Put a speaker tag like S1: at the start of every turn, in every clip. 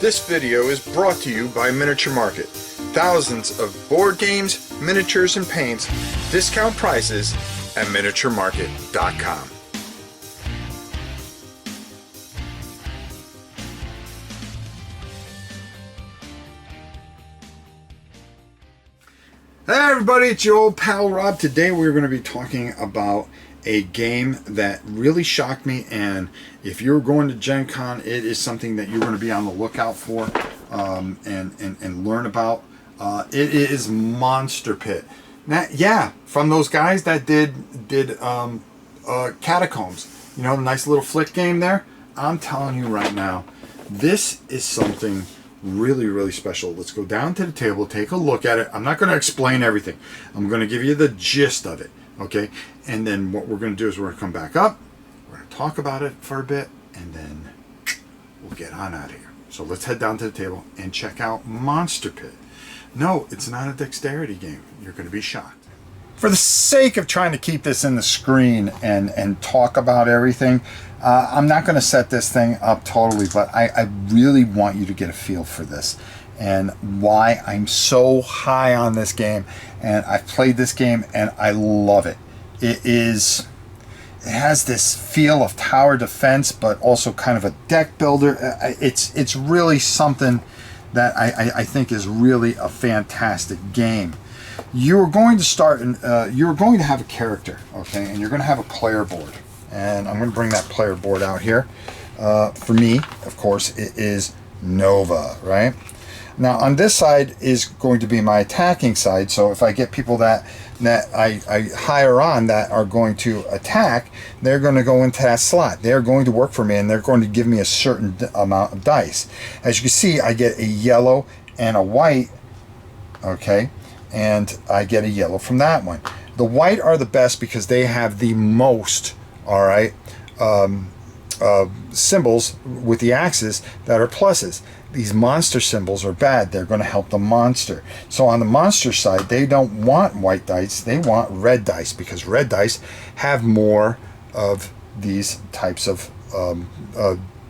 S1: This video is brought to you by Miniature Market. Thousands of board games, miniatures, and paints, discount prices at miniaturemarket.com. Hey everybody, it's your old pal Rob. Today we're going to be talking about a game that really shocked me, and if you're going to Gencon, it is something that you're going to be on the lookout for and learn about. It is Monster Pit. Now, yeah, from those guys that did Catacombs. You know, the nice little flick game there. I'm telling you right now, this is something really, really special. Let's go down to the table, take a look at it. I'm not going to explain everything. I'm going to give you the gist of it, okay? And then what we're going to do is we're going to come back up, we're going to talk about it for a bit, and then we'll get on out of here. So let's head down to the table and check out Monster Pit. No, it's not a dexterity game. You're going to be shocked. For the sake of trying to keep this in the screen and talk about everything, I'm not going to set this thing up totally, but I really want you to get a feel for this and why I'm so high on this game. And I've played this game and I love it. It has this feel of tower defense, but also kind of a deck builder. It's really something that I think is really a fantastic game. You're going to start, you're going to have a character, okay, and you're going to have a player board. And I'm going to bring that player board out here. For me, of course, it is Nova, right? Now, on this side is going to be my attacking side. So if I get people that I hire on that are going to attack, they're going to go into that slot. They're going to work for me, and they're going to give me a certain amount of dice. As you can see, I get a yellow and a white, okay? And I get a yellow from that one. The white are the best because they have the most, all right, symbols with the axes that are pluses. These monster symbols are bad. They're going to help the monster. So on the monster side, they don't want white dice. They want red dice because red dice have more of these types of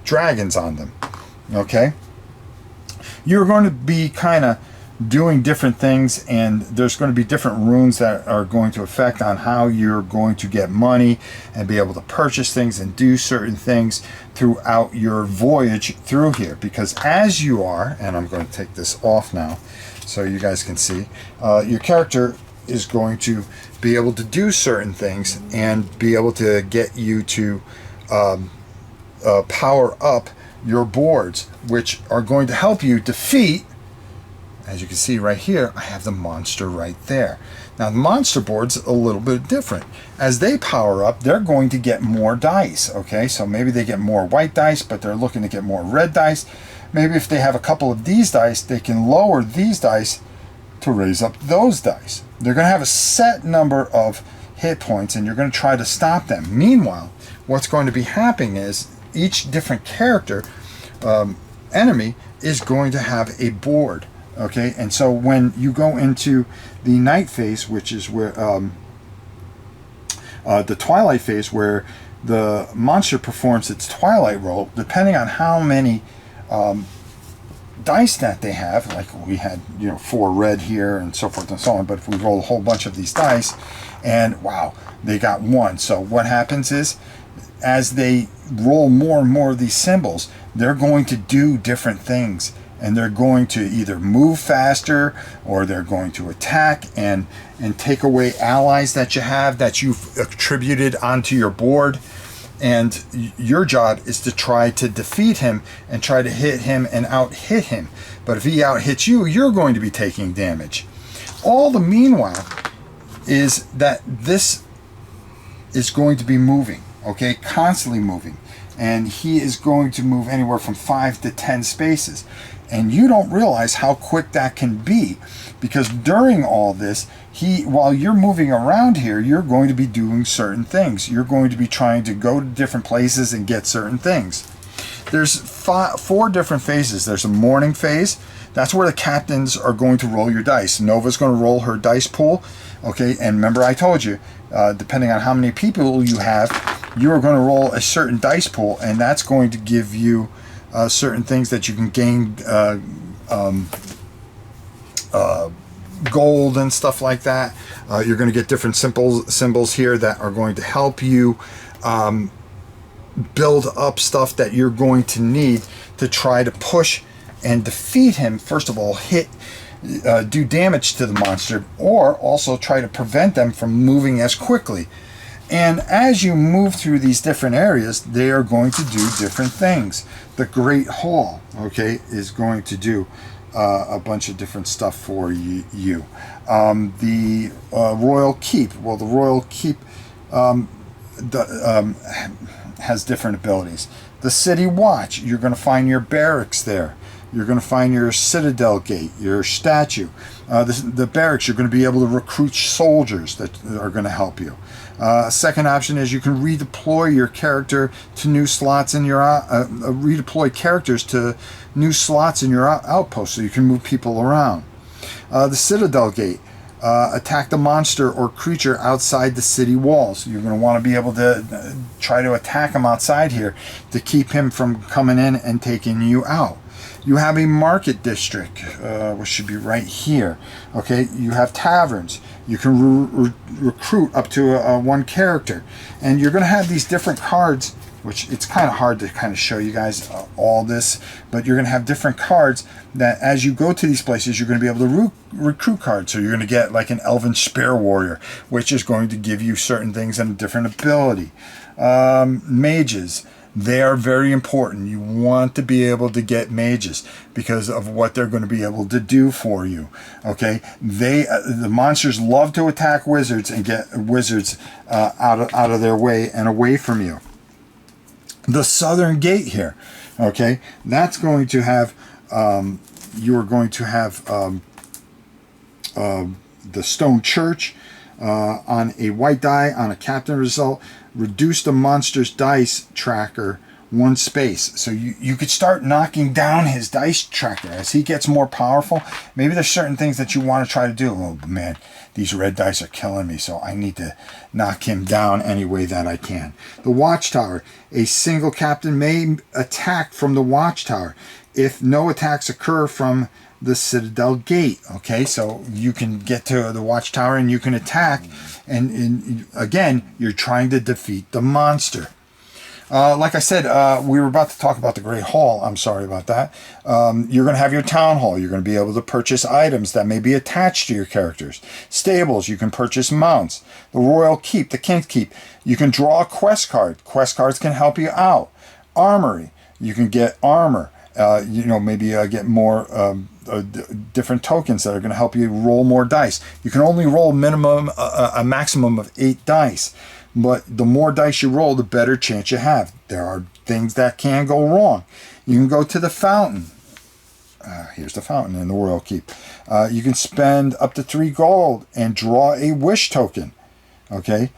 S1: dragons on them. Okay? You're going to be kind of doing different things, and there's going to be different runes that are going to affect on how you're going to get money and be able to purchase things and do certain things throughout your voyage through here. Because as you are, and I'm going to take this off now so you guys can see, your character is going to be able to do certain things and be able to get you to power up your boards, which are going to help you defeat. As you can see right here, I have the monster right there. Now the monster board's a little bit different. As they power up, they're going to get more dice, okay? So maybe they get more white dice, but they're looking to get more red dice. Maybe if they have a couple of these dice, they can lower these dice to raise up those dice. They're going to have a set number of hit points, and you're going to try to stop them. Meanwhile, what's going to be happening is each different character, enemy, is going to have a board. Okay, and so when you go into the night phase, which is where the twilight phase, where the monster performs its twilight roll, depending on how many dice that they have, like we had, 4 red here and so forth and so on, but if we roll a whole bunch of these dice, and wow, they got 1. So what happens is, as they roll more and more of these symbols, they're going to do different things. And they're going to either move faster, or they're going to attack and take away allies that you have that you've attributed onto your board. And your job is to try to defeat him and try to hit him and out-hit him. But if he out-hits you, you're going to be taking damage. All the meanwhile is that this is going to be moving, okay? Constantly moving. And he is going to move anywhere from 5 to 10 spaces. And you don't realize how quick that can be, because during all this, while you're moving around here, you're going to be doing certain things. You're going to be trying to go to different places and get certain things. There's 4 different phases. There's a morning phase. That's where the captains are going to roll your dice. Nova's going to roll her dice pool. Okay, and remember I told you, depending on how many people you have, you are going to roll a certain dice pool, and that's going to give you certain things that you can gain gold and stuff like that. You're going to get different symbols here that are going to help you build up stuff that you're going to need to try to push and defeat him. First of all, do damage to the monster, or also try to prevent them from moving as quickly. And as you move through these different areas, they are going to do different things. The Great Hall, okay, is going to do a bunch of different stuff for you. The Royal Keep, well, the Royal Keep has different abilities. The City Watch, you're going to find your barracks there. You're going to find your Citadel Gate, your statue. The barracks, you're going to be able to recruit soldiers that are going to help you. Second option is you can redeploy your character to new slots in your redeploy characters to new slots in your outpost, so you can move people around. The Citadel Gate, attack the monster or creature outside the city walls. You're going to want to be able to try to attack him outside here to keep him from coming in and taking you out. You have a market district, which should be right here. Okay, you have taverns. You can recruit up to one character, and you're going to have these different cards, which it's kind of hard to kind of show you guys all this, but you're going to have different cards that as you go to these places, you're going to be able to recruit cards. So you're going to get like an Elven Spear Warrior, which is going to give you certain things and a different ability. Mages. They are very important. You want to be able to get mages because of what they're going to be able to do for you. Okay, the monsters love to attack wizards and get wizards out of their way and away from you. The Southern Gate here, okay, that's going to have you are going to have the Stone Church on a white die on a captain result. Reduce the monster's dice tracker one space. So you could start knocking down his dice tracker as he gets more powerful. Maybe there's certain things that you want to try to do. Oh man, these red dice are killing me, so I need to knock him down any way that I can. The Watchtower. A single captain may attack from the Watchtower if no attacks occur from the Citadel Gate. Okay, so you can get to the Watchtower and you can attack, and again, you're trying to defeat the monster. Like I said, we were about to talk about the Great Hall. I'm sorry about that. You're going to have your Town Hall. You're going to be able to purchase items that may be attached to your characters. Stables, you can purchase mounts. The Royal Keep, the King's Keep, you can draw a quest card. Quest cards can help you out. Armory, you can get armor. Maybe get more different tokens that are going to help you roll more dice. You can only roll a maximum of 8 dice. But the more dice you roll, the better chance you have. There are things that can go wrong. You can go to the fountain. Here's the fountain in the Royal Keep. You can spend up to 3 gold and draw a wish token. Okay,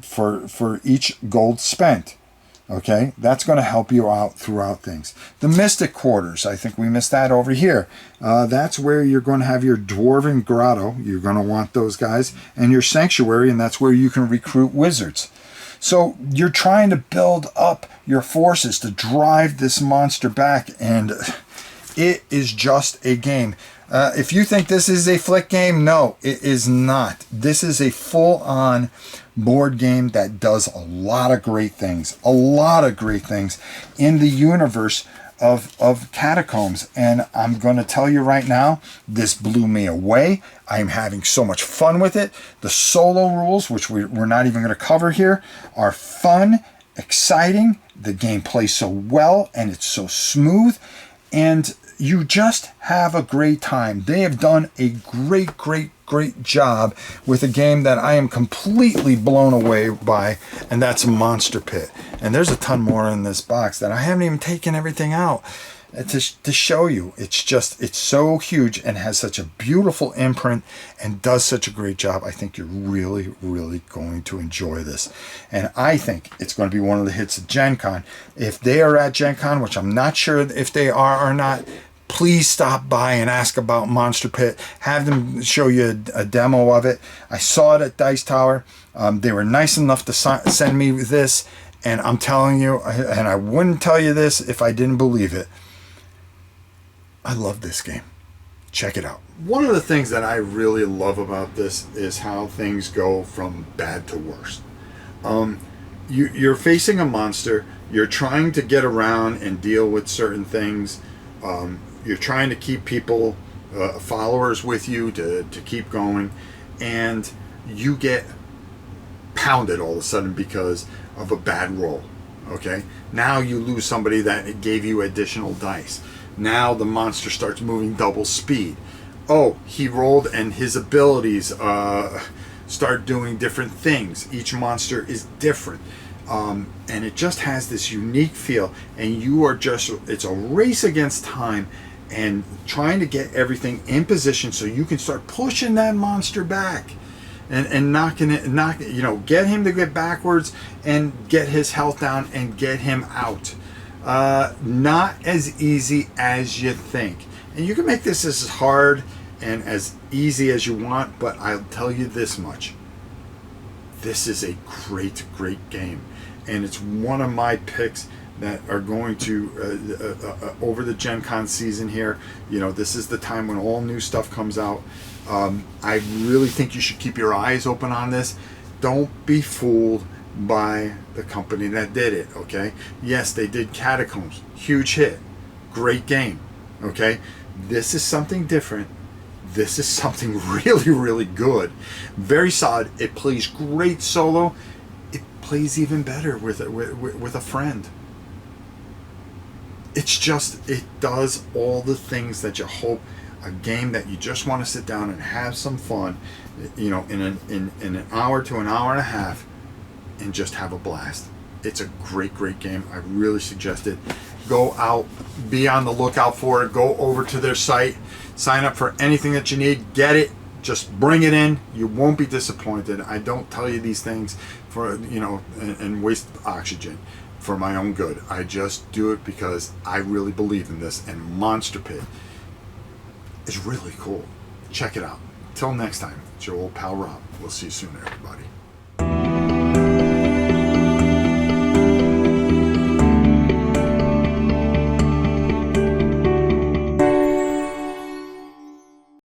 S1: for each gold spent. Okay, that's going to help you out throughout things. The Mystic Quarters, I think we missed that over here. That's where you're going to have your Dwarven Grotto. You're going to want those guys. And your Sanctuary, and that's where you can recruit wizards. So you're trying to build up your forces to drive this monster back, and it is just a game. If you think this is a flick game, no, it is not. This is a full-on board game that does a lot of great things. A lot of great things in the universe of Catacombs. And I'm going to tell you right now, this blew me away. I'm having so much fun with it. The solo rules, which we're not even going to cover here, are fun, exciting. The game plays so well, and it's so smooth. And you just have a great time. They have done a great job with a game that I am completely blown away by, and that's Monster Pit. And there's a ton more in this box that I haven't even taken everything out to show you. It's so huge and has such a beautiful imprint and does such a great job. I think you're really going to enjoy this, and I think it's going to be one of the hits of Gencon. If they are at Gencon, which I'm not sure if they are or not, please stop by and ask about Monster Pit. Have them show you a demo of it. I saw it at Dice Tower. They were nice enough to send me this, And I'm telling you, and I wouldn't tell you this if I didn't believe it, I love this game. Check it out. One of the things that I really love about this is how things go from bad to worse. You're facing a monster. You're trying to get around and deal with certain things. You're trying to keep people, followers with you to keep going. And you get pounded all of a sudden because of a bad roll. Okay? Now you lose somebody that gave you additional dice. Now the monster starts moving double speed. Oh, he rolled and his abilities start doing different things. Each monster is different. And it just has this unique feel. And you are just, it's a race against time and trying to get everything in position so you can start pushing that monster back. And knocking it, get him to get backwards and get his health down and get him out. Not as easy as you think. And you can make this as hard and as easy as you want, but I'll tell you this much. This is a great, great game. And it's one of my picks that are going to, over the Gencon season here, this is the time when all new stuff comes out. I really think you should keep your eyes open on this. Don't be fooled by the company that did it, okay? Yes, they did Catacombs. Huge hit. Great game, okay? This is something different. This is something really, really good. Very solid. It plays great solo. It plays even better with a friend. It's just, it does all the things that you hope. A game that you just want to sit down and have some fun, in an hour to an hour and a half, and just have a blast. It's a great, great game. I really suggest it. Go out, be on the lookout for it. Go over to their site, sign up for anything that you need, get it, just bring it in. You won't be disappointed. I don't tell you these things for, and waste oxygen for my own good. I just do it because I really believe in this, and Monster Pit is really cool. Check it out. Till next time, it's your old pal Rob. We'll see you soon, everybody.